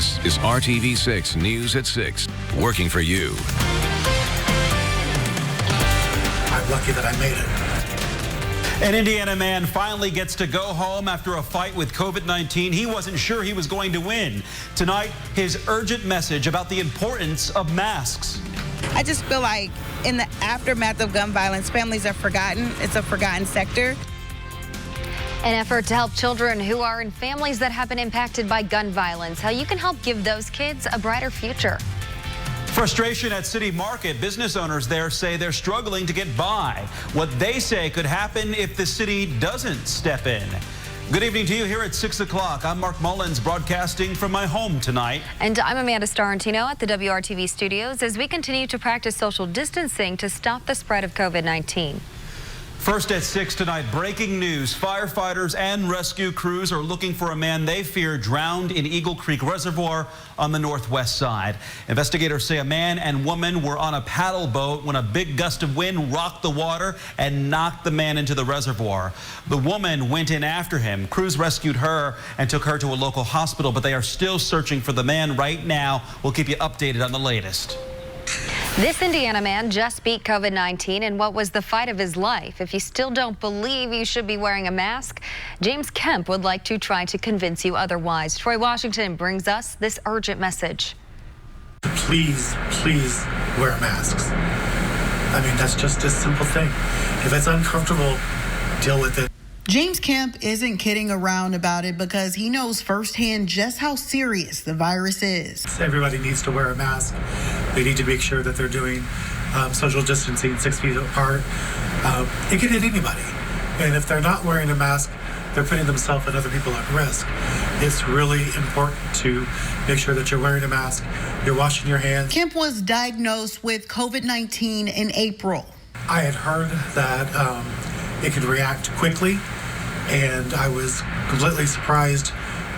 This is RTV6 News at 6, working for you. I'm lucky that I made it. An Indiana man finally gets to go home after a fight with COVID-19. He wasn't sure he was going to win. Tonight, his urgent message about the importance of masks. I just feel like in the aftermath of gun violence, families are forgotten. It's a forgotten sector. An effort to help children who are in families that have been impacted by gun violence. How you can help give those kids a brighter future. Frustration at City Market. Business owners there say they're struggling to get by. What they say could happen if the city doesn't step in. Good evening to you here at 6 o'clock. I'm Mark Mullins, broadcasting from my home tonight. And I'm Amanda Starantino at the WRTV studios as we continue to practice social distancing to stop the spread of COVID-19. First at 6 tonight, breaking news. Firefighters and rescue crews are looking for a man they fear drowned in Eagle Creek Reservoir on the northwest side. Investigators say a man and woman were on a paddle boat when a big gust of wind rocked the water and knocked the man into the reservoir. The woman went in after him. Crews rescued her and took her to a local hospital, but they are still searching for the man right now. We'll keep you updated on the latest. This Indiana man just beat COVID-19 in what was the fight of his life. If you still don't believe you should be wearing a mask, James Kemp would like to try to convince you otherwise. Troy Washington brings us this urgent message. Please, please wear masks. I mean, that's just a simple thing. If it's uncomfortable, deal with it. James Kemp isn't kidding around about it because he knows firsthand just how serious the virus is. Everybody needs to wear a mask. They need to make sure that they're doing social distancing 6 feet apart. It can hit anybody. And if they're not wearing a mask, they're putting themselves and other people at risk. It's really important to make sure that you're wearing a mask, you're washing your hands. Kemp was diagnosed with COVID-19 in April. I had heard that it could react quickly, and I was completely surprised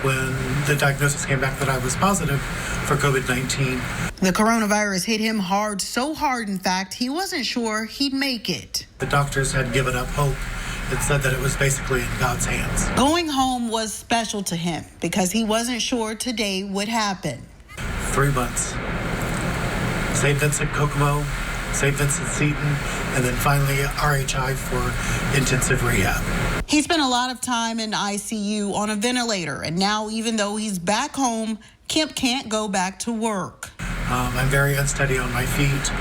when the diagnosis came back that I was positive for COVID-19. The coronavirus hit him hard, so hard, in fact, he wasn't sure he'd make it. The doctors had given up hope and said that it was basically in God's hands. Going home was special to him because he wasn't sure today would happen. 3 months. St. Vincent, Kokomo, St. Vincent Seton, and then finally RHI for intensive rehab. He spent a lot of time in ICU on a ventilator, and now even though he's back home, Kemp can't go back to work. I'm very unsteady on my feet.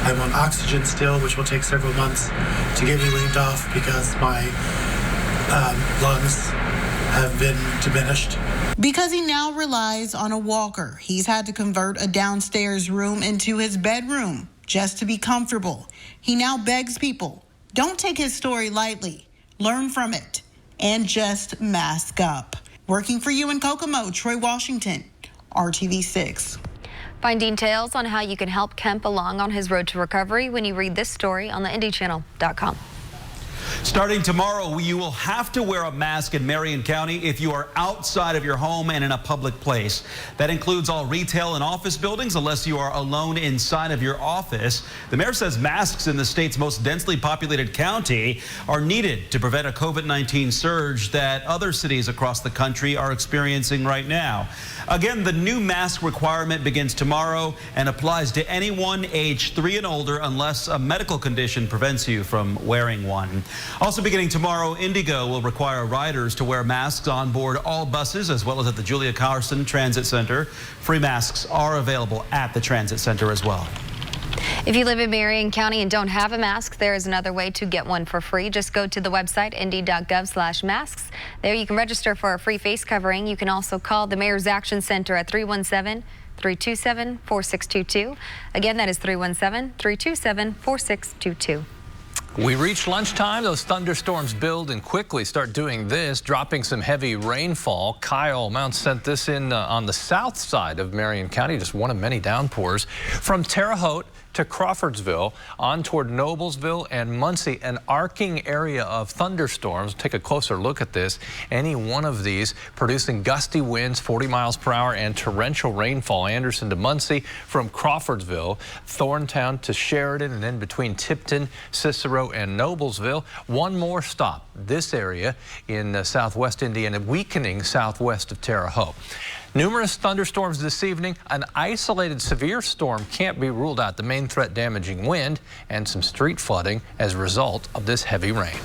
I'm on oxygen still, which will take several months to get me weaned off because my lungs have been diminished. Because he now relies on a walker, he's had to convert a downstairs room into his bedroom just to be comfortable. He now begs people, don't take his story lightly, learn from it, and just mask up. Working for you in Kokomo, Troy Washington, RTV6. Find details on how you can help Kemp along on his road to recovery when you read this story on the IndyChannel.com. Starting tomorrow, you will have to wear a mask in Marion County if you are outside of your home and in a public place. That includes all retail and office buildings unless you are alone inside of your office. The mayor says masks in the state's most densely populated county are needed to prevent a COVID-19 surge that other cities across the country are experiencing right now. Again, the new mask requirement begins tomorrow and applies to anyone age 3 and older unless a medical condition prevents you from wearing one. Also beginning tomorrow, Indigo will require riders to wear masks on board all buses as well as at the Julia Carson Transit Center. Free masks are available at the transit center as well. If you live in Marion County and don't have a mask, there is another way to get one for free. Just go to the website indy.gov/masks. There you can register for a free face covering. You can also call the Mayor's Action Center at 317-327-4622. Again, that is 317-327-4622. We reach lunchtime. Those thunderstorms build and quickly start doing this, dropping some heavy rainfall. Kyle Mount sent this in on the south side of Marion County, just one of many downpours. From Terre Haute to Crawfordsville, on toward Noblesville and Muncie, an arcing area of thunderstorms. Take a closer look at this. Any one of these producing gusty winds, 40 miles per hour, and torrential rainfall. Anderson to Muncie, from Crawfordsville, Thorntown to Sheridan, and then between Tipton, Cicero, and Noblesville. One more stop, this area in southwest Indiana, weakening southwest of Terre Haute. Numerous thunderstorms this evening. An isolated severe storm can't be ruled out. The main threat, damaging wind and some street flooding as a result of this heavy rain.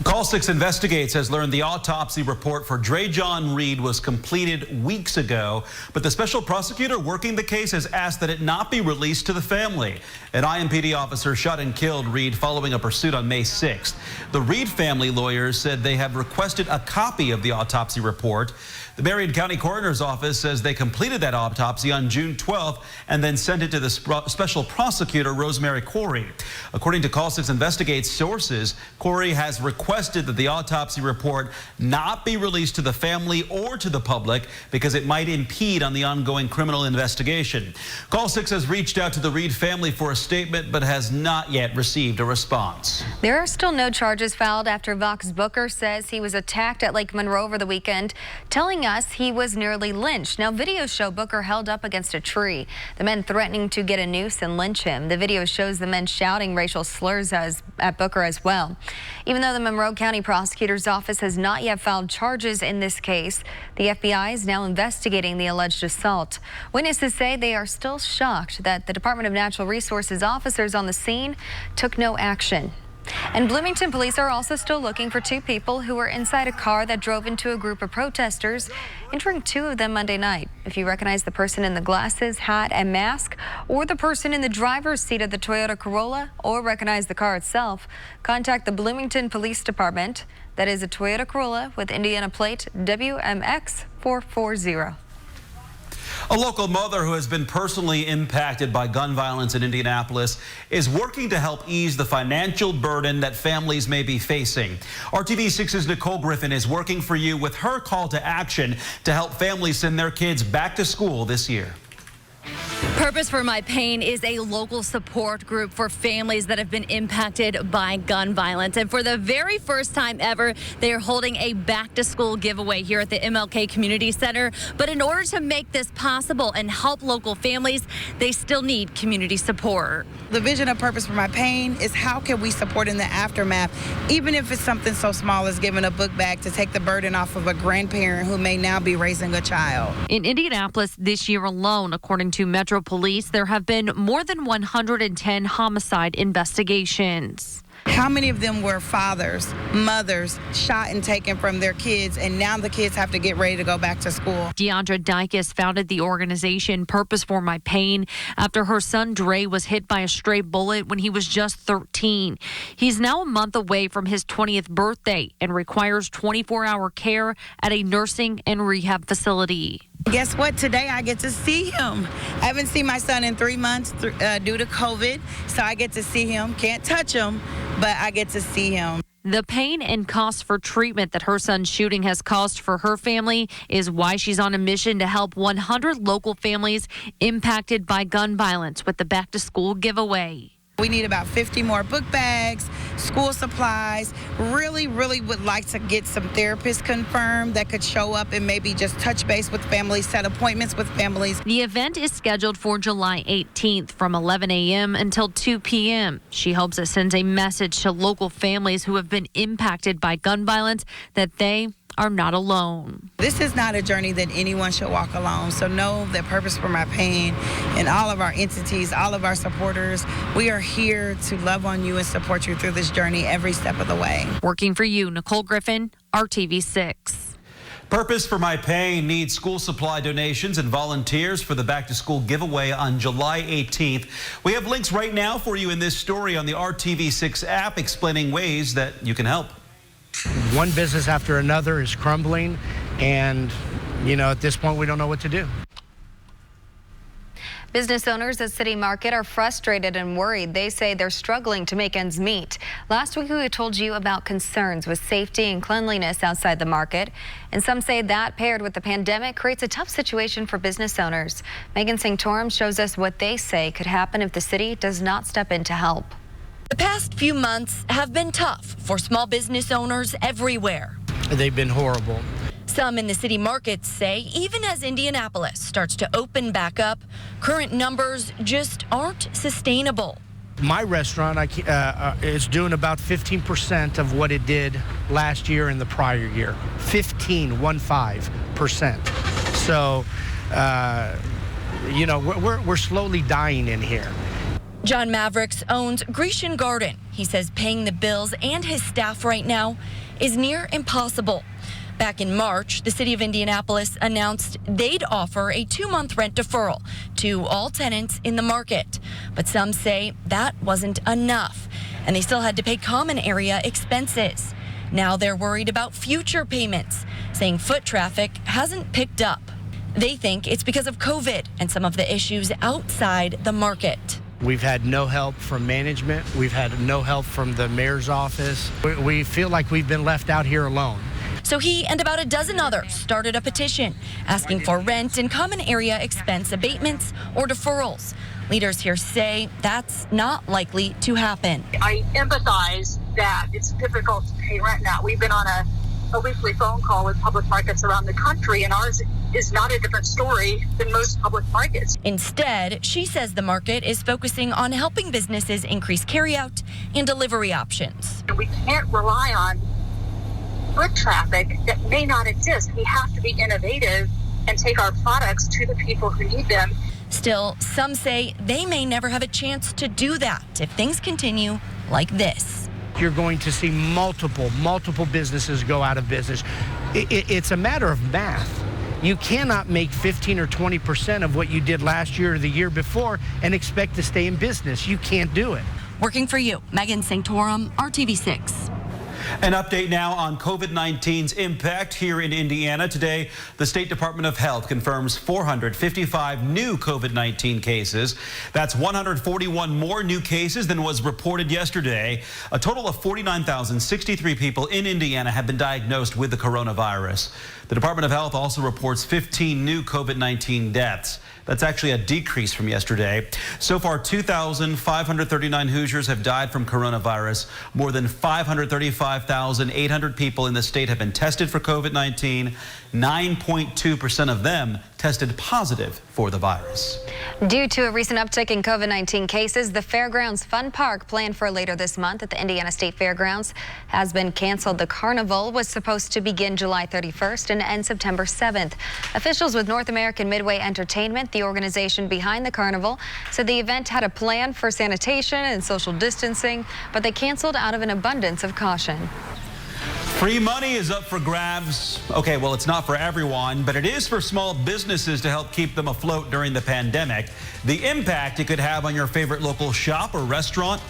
Call 6 Investigates has learned the autopsy report for John Reid was completed weeks ago, but the special prosecutor working the case has asked that it not be released to the family. An IMPD officer shot and killed Reid following a pursuit on May 6th. The Reid family lawyers said they have requested a copy of the autopsy report. The Marion County Coroner's Office says they completed that autopsy on June 12th and then sent it to the special prosecutor, Rosemary Corey. According to Call 6 Investigates sources, Corey has requested that the autopsy report not be released to the family or to the public because it might impede on the ongoing criminal investigation. Call 6 has reached out to the Reid family for a statement but has not yet received a response. There are still no charges filed after Vox Booker says he was attacked at Lake Monroe over the weekend, telling us he was nearly lynched. Now, videos show Booker held up against a tree, the men threatening to get a noose and lynch him. The video shows the men shouting racial slurs at Booker as well. Even though the Monroe County Prosecutor's Office has not yet filed charges in this case, the FBI is now investigating the alleged assault. Witnesses say they are still shocked that the Department of Natural Resources officers on the scene took no action. And Bloomington police are also still looking for 2 people who were inside a car that drove into a group of protesters, injuring 2 of them Monday night. If you recognize the person in the glasses, hat, and mask, or the person in the driver's seat of the Toyota Corolla, or recognize the car itself, contact the Bloomington Police Department. That is a Toyota Corolla with Indiana plate WMX 440. A local mother who has been personally impacted by gun violence in Indianapolis is working to help ease the financial burden that families may be facing. RTV6's Nicole Griffin is working for you with her call to action to help families send their kids back to school this year. Purpose for My Pain is a local support group for families that have been impacted by gun violence. And for the very first time ever, they are holding a back-to-school giveaway here at the MLK Community Center. But in order to make this possible and help local families, they still need community support. The vision of Purpose for My Pain is how can we support in the aftermath, even if it's something so small as giving a book bag to take the burden off of a grandparent who may now be raising a child. In Indianapolis this year alone, according to Metro Police, there have been more than 110 homicide investigations. How many of them were fathers, mothers, shot and taken from their kids, and now the kids have to get ready to go back to school? Deandra Dykes founded the organization Purpose for My Pain after her son Dre was hit by a stray bullet when he was just 13. He's now a month away from his 20th birthday and requires 24-hour care at a nursing and rehab facility. Guess what? Today I get to see him. I haven't seen my son in 3 months due to COVID, so I get to see him. Can't touch him, but I get to see him. The pain and cost for treatment that her son's shooting has caused for her family is why she's on a mission to help 100 local families impacted by gun violence with the back-to-school giveaway. We need about 50 more book bags, school supplies. Really would like to get some therapists confirmed that could show up and maybe just touch base with families, set appointments with families. The event is scheduled for July 18th from 11 a.m. until 2 p.m. She hopes it sends a message to local families who have been impacted by gun violence that they are not alone. This is not a journey that anyone should walk alone. So know that Purpose for My Pain and all of our entities, all of our supporters, we are here to love on you and support you through this journey every step of the way. Working for you, Nicole Griffin, RTV6. Purpose for My Pain needs school supply donations and volunteers for the back-to-school giveaway on July 18th. We have links right now for you in this story on the RTV6 app explaining ways that you can help. One business after another is crumbling, and, at this point, we don't know what to do. Business owners at City Market are frustrated and worried. They say they're struggling to make ends meet. Last week, we told you about concerns with safety and cleanliness outside the market. And some say that, paired with the pandemic, creates a tough situation for business owners. Megan Singh-Torum shows us what they say could happen if the city does not step in to help. The past few months have been tough for small business owners everywhere. They've been horrible. Some in the city markets say even as Indianapolis starts to open back up, current numbers just aren't sustainable. My restaurant is doing about 15% of what it did last year and the prior year. 15%. So, we're slowly dying in here. John Mavericks owns Grecian Garden. He says paying the bills and his staff right now is near impossible. Back in March, the city of Indianapolis announced they'd offer a 2-month rent deferral to all tenants in the market. But some say that wasn't enough, and they still had to pay common area expenses. Now they're worried about future payments, saying foot traffic hasn't picked up. They think it's because of COVID and some of the issues outside the market. We've had no help from management. We've had no help from the mayor's office. We feel like we've been left out here alone. So he and about a dozen others started a petition asking for rent and common area expense abatements or deferrals. Leaders here say that's not likely to happen. I empathize that it's difficult to pay rent now. We've been on a weekly phone call with public markets around the country, and ours is not a different story than most public markets. Instead, she says the market is focusing on helping businesses increase carryout and delivery options. We can't rely on foot traffic that may not exist. We have to be innovative and take our products to the people who need them. Still, some say they may never have a chance to do that if things continue like this. You're going to see multiple businesses go out of business. It's a matter of math. You cannot make 15 or 20% of what you did last year or the year before and expect to stay in business. You can't do it. Working for you, Megan Sanctorum, RTV6. An update now on COVID-19's impact here in Indiana. Today, the State Department of Health confirms 455 new COVID-19 cases. That's 141 more new cases than was reported yesterday. A total of 49,063 people in Indiana have been diagnosed with the coronavirus. The Department of Health also reports 15 new COVID-19 deaths. That's actually a decrease from yesterday. So far, 2,539 Hoosiers have died from coronavirus. More than 535,800 people in the state have been tested for COVID-19. 9.2% of them tested positive for the virus. Due to a recent uptick in COVID-19 cases, the Fairgrounds Fun Park planned for later this month at the Indiana State Fairgrounds has been canceled. The carnival was supposed to begin July 31st and end September 7th. Officials with North American Midway Entertainment, the organization behind the carnival, said the event had a plan for sanitation and social distancing, but they canceled out of an abundance of caution. Free money is up for grabs. Okay, well, it's not for everyone, but it is for small businesses to help keep them afloat during the pandemic. The impact it could have on your favorite local shop or restaurant.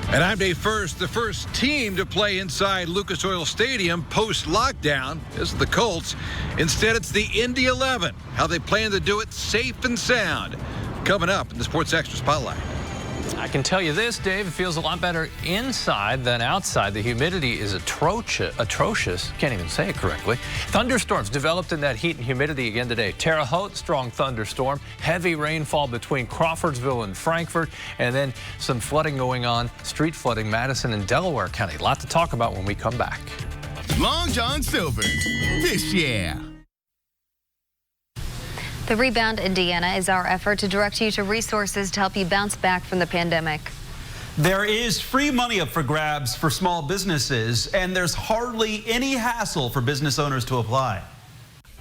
And on May 1st, the first team to play inside Lucas Oil Stadium post-lockdown is the Colts. Instead, it's the Indy 11. How they plan to do it safe and sound. Coming up in the Sports Extra Spotlight. I can tell you this, Dave, it feels a lot better inside than outside. The humidity is atrocious. Can't even say it correctly. Thunderstorms developed in that heat and humidity again today. Terre Haute, strong thunderstorm. Heavy rainfall between Crawfordsville and Frankfort. And then some flooding going on, street flooding, Madison and Delaware County. A lot to talk about when we come back. Long John Silver, this year. The Rebound Indiana is our effort to direct you to resources to help you bounce back from the pandemic. There is free money up for grabs for small businesses, and there's hardly any hassle for business owners to apply.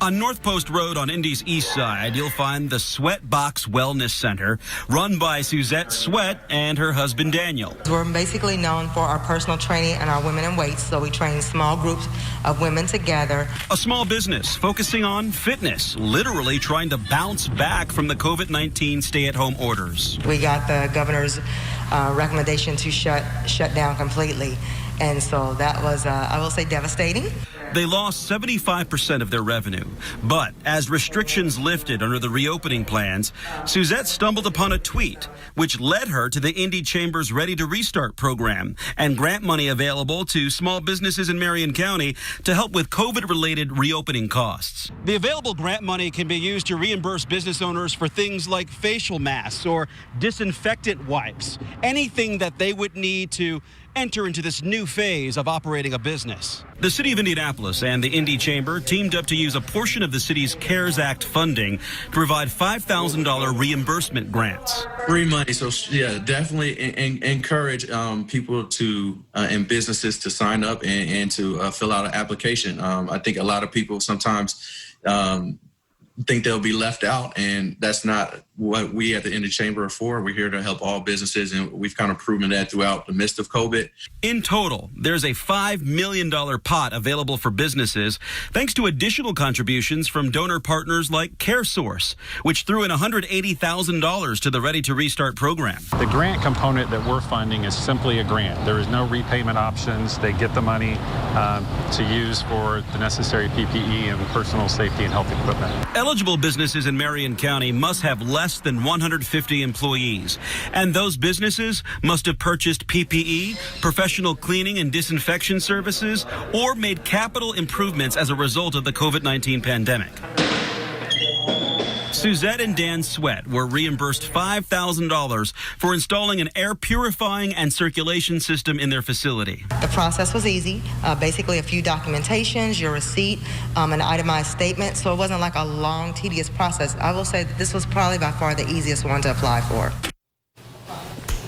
On North Post Road on Indy's east side, you'll find the Sweat Box Wellness Center, run by Suzette Sweat and her husband Daniel. We're basically known for our personal training and our women in weights, so we train small groups of women together. A small business focusing on fitness, literally trying to bounce back from the COVID-19 stay-at-home orders. We got the governor's recommendation to shut down completely, and so that was, I will say, devastating. They lost 75% of their revenue. But as restrictions lifted under the reopening plans, Suzette stumbled upon a tweet, which led her to the Indy Chamber's Ready to Restart program and grant money available to small businesses in Marion County to help with COVID-related reopening costs. The available grant money can be used to reimburse business owners for things like facial masks or disinfectant wipes, anything that they would need to enter into this new phase of operating a business. The City of Indianapolis and the Indy Chamber teamed up to use a portion of the city's CARES Act funding to provide $5,000 reimbursement grants. Free money. So yeah, definitely encourage people to and businesses to sign up and to fill out an application. I think a lot of people sometimes think they'll be left out, and that's not what we at the Indy Chamber are for. We're here to help all businesses, and we've kind of proven that throughout the midst of COVID. In total, there's a $5 million pot available for businesses, thanks to additional contributions from donor partners like CareSource, which threw in $180,000 to the Ready to Restart program. The grant component that we're funding is simply a grant. There is no repayment options. They get the money to use for the necessary PPE and personal safety and health equipment. Eligible businesses in Marion County must have less than 150 employees, and those businesses must have purchased PPE, professional cleaning and disinfection services, or made capital improvements as a result of the COVID-19 pandemic. Suzette and Dan Sweat were reimbursed $5,000 for installing an air purifying and circulation system in their facility. The process was easy, basically a few documentations, your receipt, an itemized statement, so it wasn't like a long, tedious process. I will say that this was probably by far the easiest one to apply for.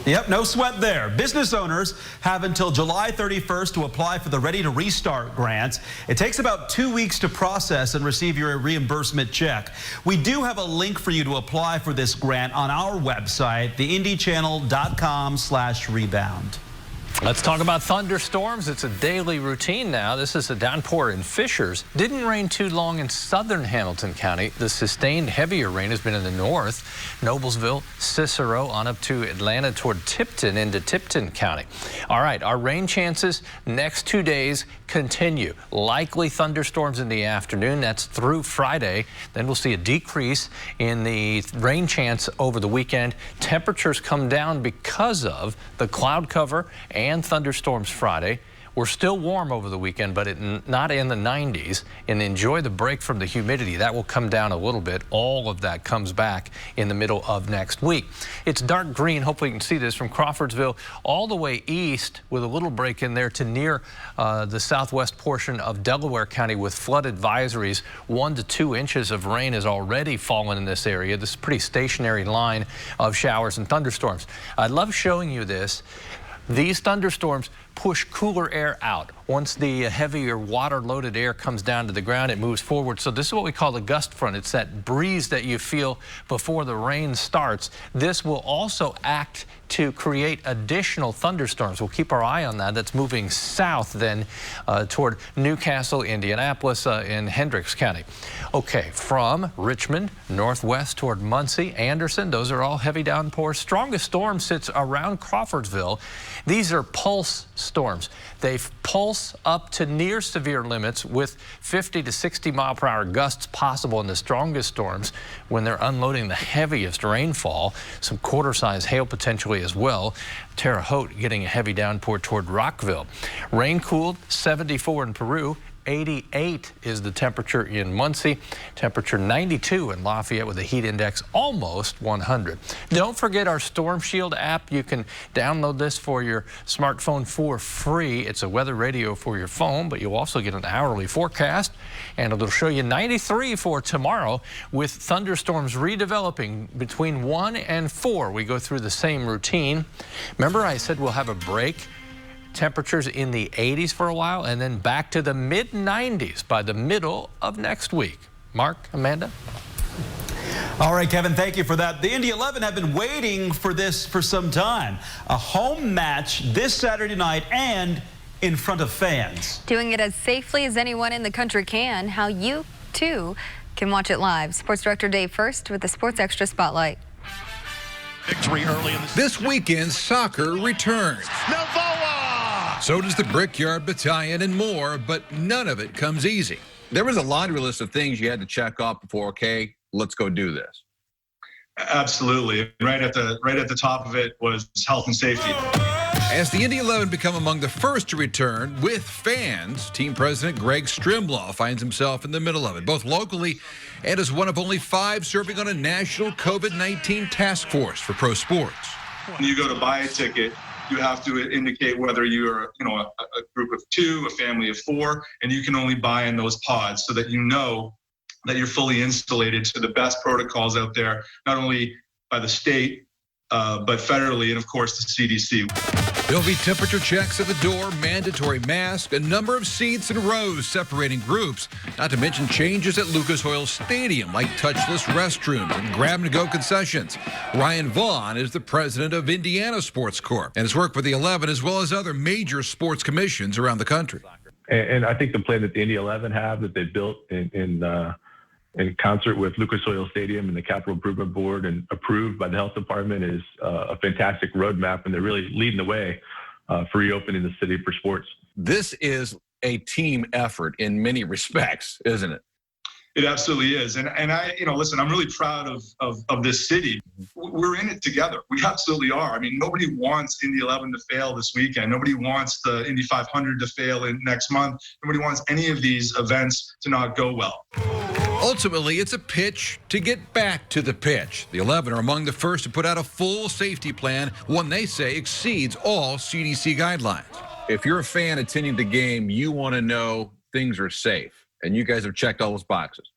Yep, no sweat there. Business owners have until July 31st to apply for the Ready to Restart grant. It takes about 2 weeks to process and receive your reimbursement check. We do have a link for you to apply for this grant on our website, theindychannel.com/rebound. Let's talk about thunderstorms. It's a daily routine now. This is a downpour in Fishers. Didn't rain too long in southern Hamilton County. The sustained heavier rain has been in the north, Noblesville, Cicero, on up to Atlanta toward Tipton into Tipton County. All right, our rain chances next 2 days continue. Likely thunderstorms in the afternoon. That's through Friday. Then we'll see a decrease in the rain chance over the weekend. Temperatures come down because of the cloud cover and thunderstorms Friday. We're still warm over the weekend, but not in the 90s. And enjoy the break from the humidity. That will come down a little bit. All of that comes back in the middle of next week. It's dark green. Hopefully you can see this from Crawfordsville all the way east with a little break in there to near the southwest portion of Delaware County with flood advisories. 1 to 2 inches of rain has already fallen in this area. This is a pretty stationary line of showers and thunderstorms. I love showing you this. These thunderstorms push cooler air out. Once the heavier water-loaded air comes down to the ground, it moves forward. So this is what we call the gust front. It's that breeze that you feel before the rain starts. This will also act to create additional thunderstorms. We'll keep our eye on that. That's moving south then toward Newcastle, Indianapolis, and Hendricks County. Okay, from Richmond, northwest toward Muncie, Anderson, those are all heavy downpours. Strongest storm sits around Crawfordsville. These are pulse storms. They pulse up to near severe limits with 50 to 60 mile per hour gusts possible in the strongest storms when they're unloading the heaviest rainfall. Some quarter-size hail potentially as well. Terre Haute getting a heavy downpour toward Rockville. Rain cooled 74 in Peru. 88 is the temperature in Muncie. Temperature 92 in Lafayette with a heat index almost 100. Don't forget our Storm Shield app. You can download this for your smartphone for free. It's a weather radio for your phone, but you'll also get an hourly forecast, and it'll show you 93 for tomorrow with thunderstorms redeveloping between 1 and 4. We go through the same routine. Remember I said we'll have a break? Temperatures in the 80s for a while, and then back to the mid-90s by the middle of next week. Mark, Amanda? All right, Kevin, thank you for that. The Indy 11 have been waiting for this for some time. A home match this Saturday night and in front of fans. Doing it as safely as anyone in the country can. How you, too, can watch it live. Sports Director Dave First with the Sports Extra Spotlight. Victory early in this weekend, soccer returns. So does the Brickyard Battalion and more, but none of it comes easy. There was a laundry list of things you had to check off before, okay, let's go do this. Absolutely. Right at the top of it was health and safety. As the Indy 11 become among the first to return with fans, team president Greg Strimlaw finds himself in the middle of it, both locally and as one of only 5 serving on a national COVID-19 task force for pro sports. When you go to buy a ticket, you have to indicate whether you're, a group of 2, a family of 4, and you can only buy in those pods so that you know that you're fully insulated to the best protocols out there, not only by the state, but federally, and of course the CDC. There'll be temperature checks at the door, mandatory mask, a number of seats and rows separating groups, not to mention changes at Lucas Oil Stadium, like touchless restrooms and grab-and-go concessions. Ryan Vaughn is the president of Indiana Sports Corp and has worked with the 11 as well as other major sports commissions around the country. And I think the plan that the Indy 11 have, that they built in concert with Lucas Oil Stadium and the Capital Improvement Board and approved by the health department, is a fantastic roadmap, and they're really leading the way for reopening the city for sports. This is a team effort in many respects, isn't it? It absolutely is. And I, listen, I'm really proud of this city. We're in it together. We absolutely are. I mean, nobody wants Indy 11 to fail this weekend. Nobody wants the Indy 500 to fail in next month. Nobody wants any of these events to not go well. Ultimately, it's a pitch to get back to the pitch. The 11 are among the first to put out a full safety plan, one they say exceeds all CDC guidelines. If you're a fan attending the game, you want to know things are safe. And you guys have checked all those boxes.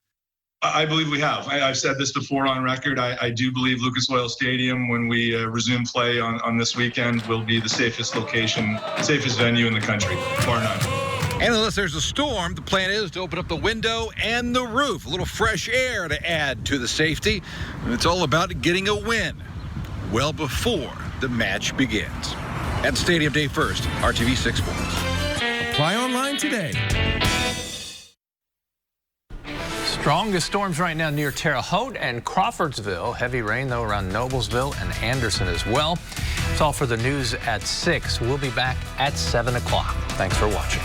I believe we have. I've said this before on record. I do believe Lucas Oil Stadium, when we resume play on this weekend, will be the safest location, safest venue in the country, bar none. And unless there's a storm, the plan is to open up the window and the roof, a little fresh air to add to the safety. And it's all about getting a win well before the match begins. At Stadium Day 1st, RTV6 Sports. Apply online today. Strongest storms right now near Terre Haute and Crawfordsville. Heavy rain, though, around Noblesville and Anderson as well. That's all for the news at 6. We'll be back at 7 o'clock. Thanks for watching.